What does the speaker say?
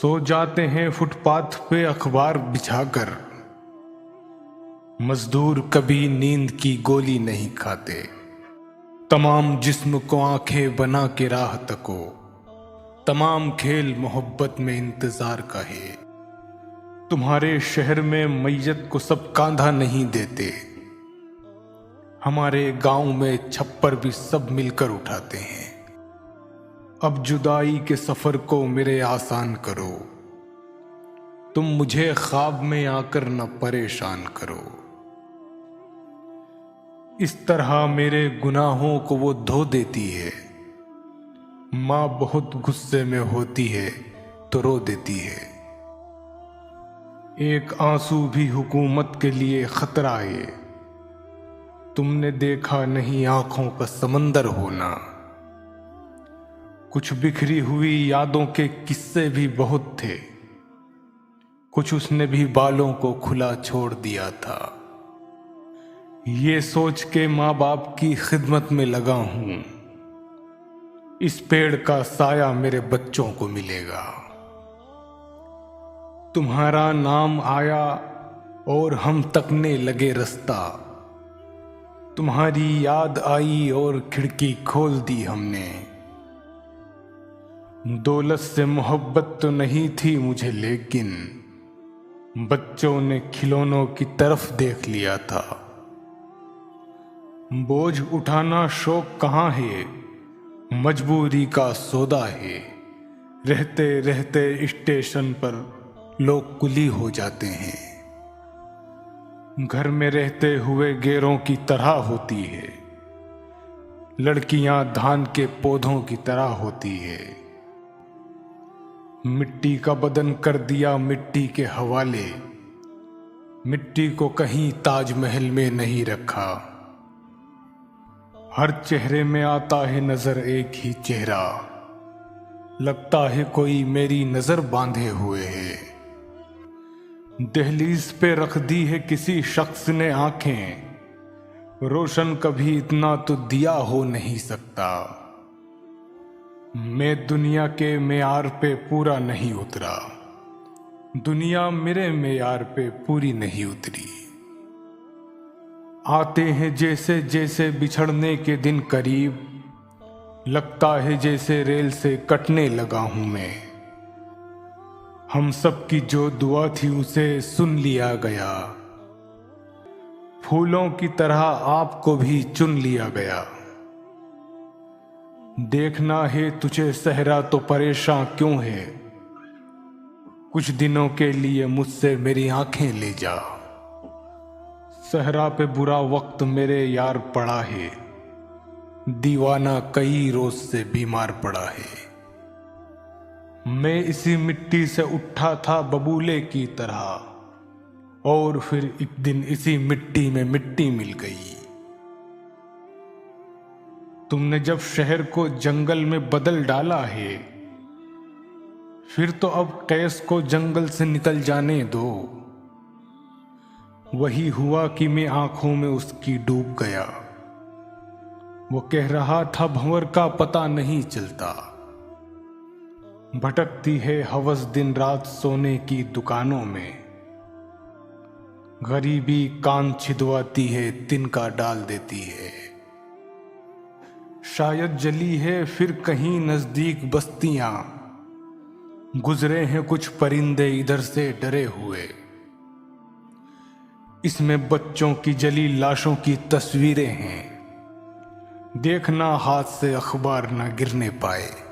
सो जाते हैं फुटपाथ पे अखबार बिछाकर। मजदूर कभी नींद की गोली नहीं खाते। तमाम जिस्म को आंखें बना के राह तको। तमाम खेल मोहब्बत में इंतजार का है। तुम्हारे शहर में मैयत को सब कांधा नहीं देते। हमारे गांव में छप्पर भी सब मिलकर उठाते हैं। अब जुदाई के सफर को मेरे आसान करो। तुम मुझे ख्वाब में आकर न परेशान करो। इस तरह मेरे गुनाहों को वो धो देती है। माँ बहुत गुस्से में होती है तो रो देती है। एक आंसू भी हुकूमत के लिए खतरा है। तुमने देखा नहीं आंखों का समंदर होना। कुछ बिखरी हुई यादों के किस्से भी बहुत थे। कुछ उसने भी बालों को खुला छोड़ दिया था। ये सोच के माँ बाप की खिदमत में लगा हूं। इस पेड़ का साया मेरे बच्चों को मिलेगा। तुम्हारा नाम आया और हम तकने लगे रास्ता। तुम्हारी याद आई और खिड़की खोल दी हमने। दौलत से मोहब्बत तो नहीं थी मुझे, लेकिन बच्चों ने खिलौनों की तरफ देख लिया था। बोझ उठाना शौक कहाँ है, मजबूरी का सौदा है। रहते रहते स्टेशन पर लोग कुली हो जाते हैं। घर में रहते हुए गैरों की तरह होती है। लड़कियां धान के पौधों की तरह होती है। मिट्टी का बदन कर दिया मिट्टी के हवाले। मिट्टी को कहीं ताजमहल में नहीं रखा। हर चेहरे में आता है नजर एक ही चेहरा। लगता है कोई मेरी नजर बांधे हुए है। दहलीज पे रख दी है किसी शख्स ने आंखें। रोशन कभी इतना तो दिया हो नहीं सकता। मैं दुनिया के मेयार पे पूरा नहीं उतरा। दुनिया मेरे मेयार पे पूरी नहीं उतरी। आते हैं जैसे जैसे बिछड़ने के दिन करीब। लगता है जैसे रेल से कटने लगा हूं मैं। हम सब की जो दुआ थी उसे सुन लिया गया। फूलों की तरह आपको भी चुन लिया गया। देखना है तुझे सहरा तो परेशान क्यों है। कुछ दिनों के लिए मुझसे मेरी आंखें ले जा। सहरा पे बुरा वक्त मेरे यार पड़ा है। दीवाना कई रोज से बीमार पड़ा है। मैं इसी मिट्टी से उठा था बबूले की तरह। और फिर एक दिन इसी मिट्टी में मिट्टी मिल गई। तुमने जब शहर को जंगल में बदल डाला है, फिर तो अब कैस को जंगल से निकल जाने दो। वही हुआ कि मैं आंखों में उसकी डूब गया। वो कह रहा था भंवर का पता नहीं चलता। भटकती है हवस दिन रात सोने की दुकानों में। गरीबी कान छिदवाती है तिनका डाल देती है। शायद जली है फिर कहीं नजदीक बस्तियां। गुजरे हैं कुछ परिंदे इधर से डरे हुए। इसमें बच्चों की जली लाशों की तस्वीरें हैं। देखना हाथ से अखबार न गिरने पाए।